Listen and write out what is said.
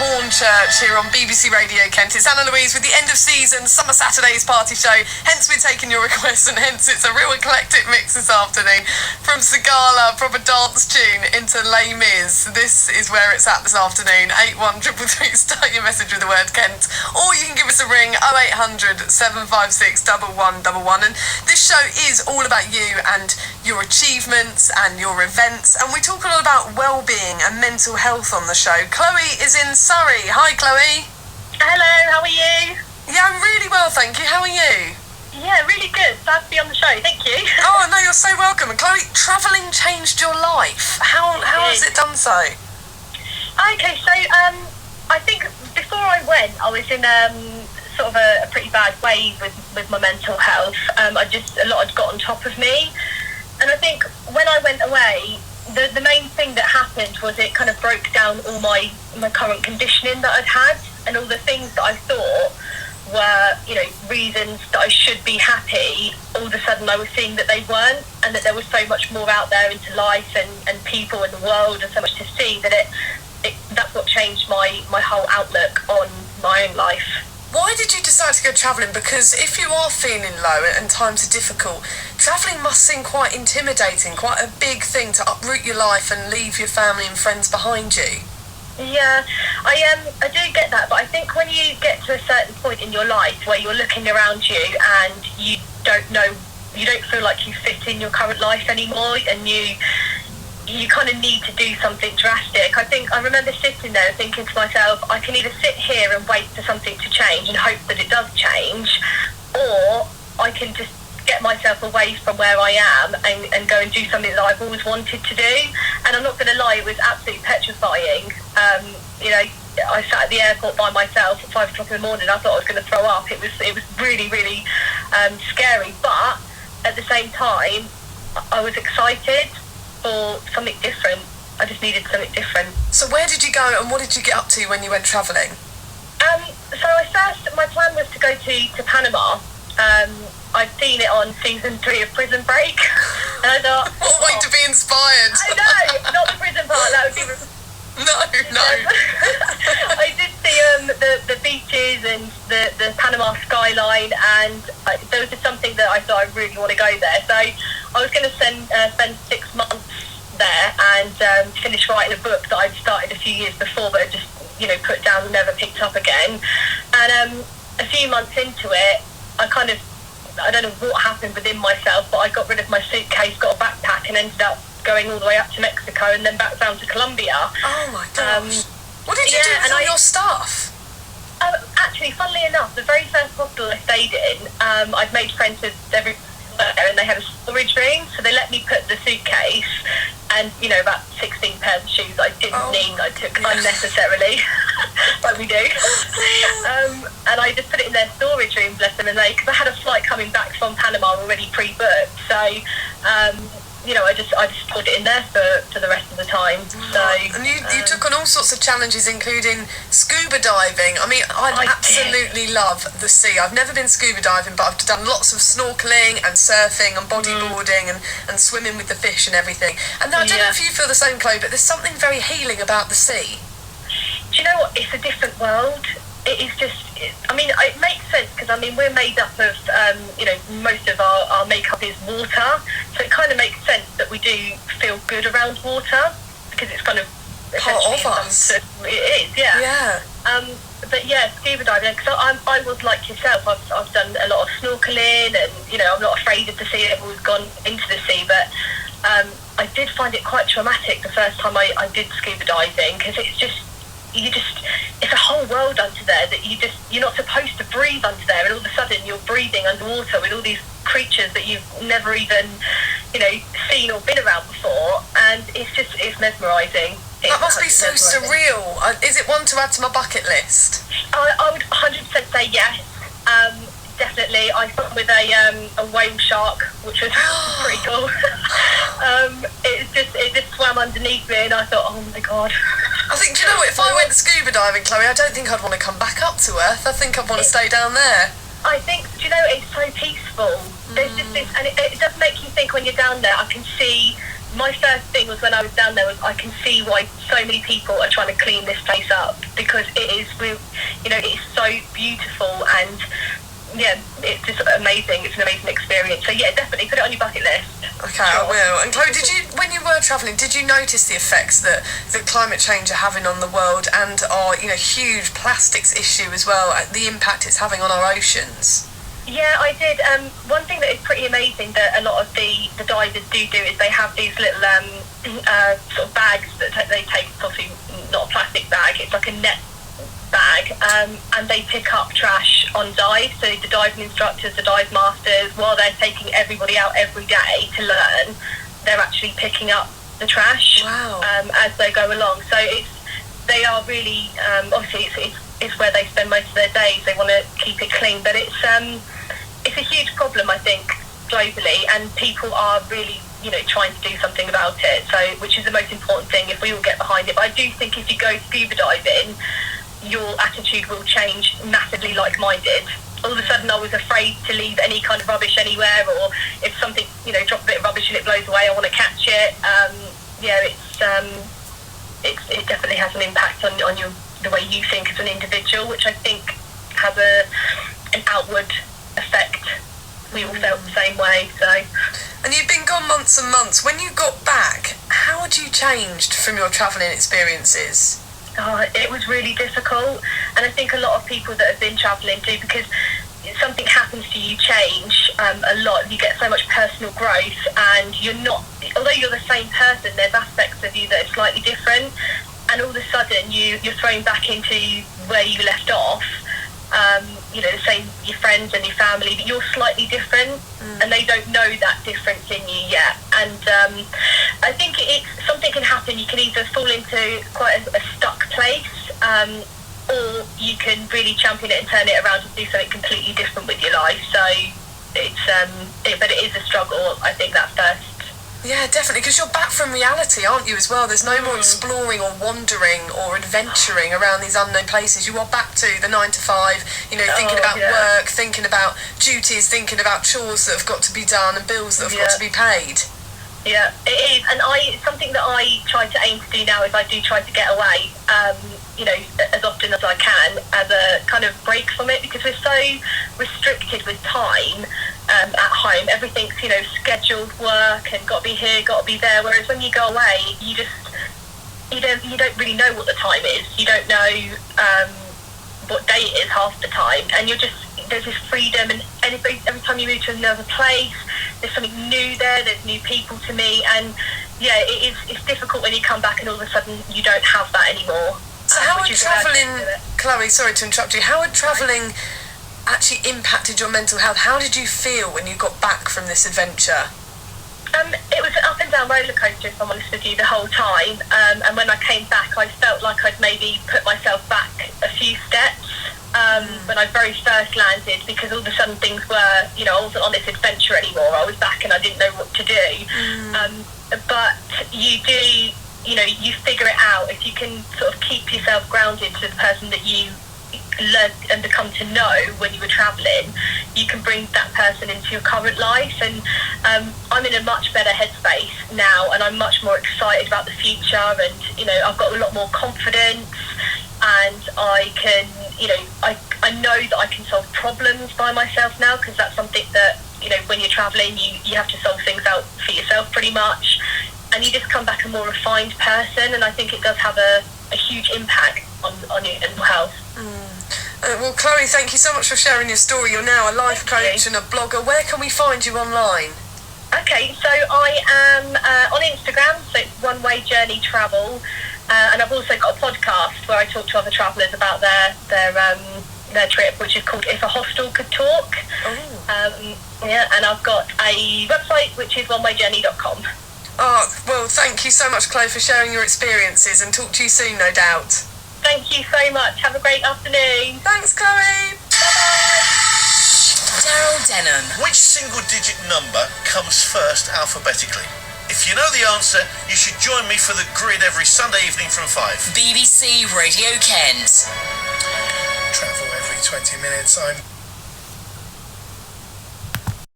Hornchurch here on BBC Radio Kent. It's Anna Louise with the end of season Summer Saturdays party show. Hence we're taking your requests, and hence it's a real eclectic mix this afternoon. From Sigala, proper dance tune, into Les Mis. This is where it's at this afternoon. 81333, start your message with the word Kent. Or you can give us a ring, 0800 756 1111. And this show is all about you and your achievements and your events. And we talk a lot about well-being and mental health on the show. Chloe is in Surrey. Hi, Chloe. Hello, how are you? Yeah, I'm really well, thank you. How are you? Yeah, really good. Glad to be on the show, thank you. Oh, no, you're so welcome. And Chloe, travelling changed your life. How has it done so? Okay, so I think before I went, I was in sort of a pretty bad way with my mental health. A lot had got on top of me. And I think when I went away, the main thing that happened was it kind of broke down all my current conditioning that I'd had, and all the things that I thought were, reasons that I should be happy. All of a sudden I was seeing that they weren't, and that there was so much more out there into life and people in the world, and so much to see that that's what changed my whole outlook on my own life. Why did you decide to go travelling? Because if you are feeling low and times are difficult, travelling must seem quite intimidating, quite a big thing to uproot your life and leave your family and friends behind you. Yeah, I do get that, but I think when you get to a certain point in your life where you're looking around you and you don't feel like you fit in your current life anymore, and you kind of need to do something drastic. I remember sitting there thinking to myself, I can either sit here and wait for something to change and hope that it does change, or I can just get myself away from where I am and go and do something that I've always wanted to do. And I'm not going to lie, it was absolutely petrifying. I sat at the airport by myself at 5 o'clock in the morning. I thought I was going to throw up. It was really, really scary. But at the same time, I was excited for something different. I just needed something different. So where did you go and what did you get up to when you went travelling? So my plan was to go to Panama. I'd seen it on season 3 of Prison Break, and I thought, what a way to be inspired. I know, not the prison part, that would be... No. I did see the beaches and the Panama skyline, and there was just something that I thought I really want to go there. So I was going to spend 6 months there and finish writing a book that I'd started a few years before, but had just put down and never picked up again. And a few months into it, I don't know what happened within myself, but I got rid of my suitcase, got a backpack, and ended up going all the way up to Mexico and then back down to Colombia. Oh my gosh. What did you do with all your stuff? Actually, funnily enough, the very first hostel I stayed in, I'd made friends with everyone there, and they had a storage room, so they let me put the suitcase and about 16 pairs of shoes I didn't need, I took unnecessarily, like we do. And I just put it in their storage room, bless them, and because I had a flight coming back from Panama already pre-booked, so I just put it in there for the rest of the time. So, and you took on all sorts of challenges, including scuba diving. I mean, I absolutely love the sea. I've never been scuba diving, but I've done lots of snorkeling and surfing and bodyboarding and swimming with the fish and everything. And I don't know if you feel the same, Chloe, but there's something very healing about the sea. Do you know what? It's a different world. It is just, it makes sense because, we're made up of, most of our makeup is water. So it kind of makes sense that we do feel good around water because it's kind of part of us. It is, yeah. Yeah. But yeah, scuba diving, because I was like yourself, I've done a lot of snorkeling and, I'm not afraid of the sea. I've always gone into the sea, but I did find it quite traumatic the first time I did scuba diving because it's a whole world under there that you're not supposed to breathe under there, and all of a sudden you're breathing underwater with all these creatures that you've never even seen or been around before, and it's mesmerising. That must be so surreal. Is it one to add to my bucket list? I would 100% say yes. Definitely. I swam with a whale shark, which was pretty cool. It just swam underneath me, and I thought, oh my god. I think, do you know what, if I went scuba diving, Chloe, I don't think I'd want to come back up to Earth. I think I'd want to stay down there. I think, do you know, it's so peaceful. There's just this, and it does make you think when you're down there. I can see my first thing was when I was down there was I can see why so many people are trying to clean this place up, because it's so beautiful, and it's just amazing. It's an amazing experience. So yeah, definitely put it on your bucket list. Okay, sure. I will. And Chloe, when you were travelling, did you notice the effects that climate change are having on the world, and our huge plastics issue as well, the impact it's having on our oceans? Yeah, I did. One thing that is pretty amazing that a lot of the divers do is they have these little sort of bags that they take. It's obviously not a plastic bag, it's like a net bag, and they pick up trash on dive. So the diving instructors, the dive masters, while they're taking everybody out every day to learn, they're actually picking up the trash. Wow. As they go along. So they are really, obviously it's where they spend most of their days. They want to keep it clean, but it's a huge problem, I think, globally, and people are really trying to do something about it, so which is the most important thing if we all get behind it. But I do think if you go scuba diving, your attitude will change massively, like mine did. All of a sudden I was afraid to leave any kind of rubbish anywhere, or if something, drop a bit of rubbish and it blows away, I want to catch it. It definitely has an impact on the way you think as an individual, which I think has an outward effect. We all felt the same way. So. And you've been gone months and months. When you got back, how had you changed from your travelling experiences? Oh, it was really difficult, and I think a lot of people that have been travelling do, because something happens to you, change a lot. You get so much personal growth, and although you're the same person, there's aspects of you that are slightly different, and all of a sudden you're thrown back into where you left off. The same, your friends and your family, but you're slightly different, and they don't know that difference in you yet. And I think something can happen. You can either fall into quite a stuck place, or you can really champion it and turn it around and do something completely different with your life. So but it is a struggle, I think, that first. Yeah, definitely, because you're back from reality, aren't you, as well? There's no more exploring or wandering or adventuring around these unknown places. You are back to the 9 to 5, thinking about work, thinking about duties, thinking about chores that have got to be done and bills that have got to be paid. Yeah, it is. And something that I try to aim to do now is I do try to get away, as often as I can, as a kind of break from it, because we're so restricted with time. At home, everything's scheduled work and got to be here, got to be there. Whereas when you go away, you don't really know what the time is. You don't know what day it is half the time, and there's this freedom. And every time you move to another place, there's something new there. There's new people to meet, and it's difficult when you come back and all of a sudden you don't have that anymore. So how would travelling, Chloe? Sorry to interrupt you. How would travelling actually impacted your mental health? How did you feel when you got back from this adventure? It was an up and down roller coaster, if I'm honest with you, the whole time. And when I came back, I felt like I'd maybe put myself back a few steps when I very first landed, because all of a sudden things were, I wasn't on this adventure anymore. I was back and I didn't know what to do. But you do, you figure it out. If you can sort of keep yourself grounded to the person that you learn and become to know when you were travelling, you can bring that person into your current life. And I'm in a much better headspace now, and I'm much more excited about the future, and I've got a lot more confidence, and I can I know that I can solve problems by myself now, because that's something that when you're travelling you have to solve things out for yourself pretty much, and you just come back a more refined person, and I think it does have a huge impact on your mental health. Well, Chloe, thank you so much for sharing your story. You're now a life coach and a blogger. Where can we find you online? Okay, so I am on Instagram, so it's One Way Journey Travel, and I've also got a podcast where I talk to other travellers about their trip, which is called If a Hostel Could Talk. And I've got a website which is onewayjourney.com. Oh, well, thank you so much, Chloe, for sharing your experiences, and talk to you soon, no doubt. Thank you so much. Have a great afternoon. Thanks, Chloe. Bye-bye. Daryl Denham. Which single-digit number comes first alphabetically? If you know the answer, you should join me for the grid every Sunday evening from 5. BBC Radio Kent. Travel every 20 minutes. I'm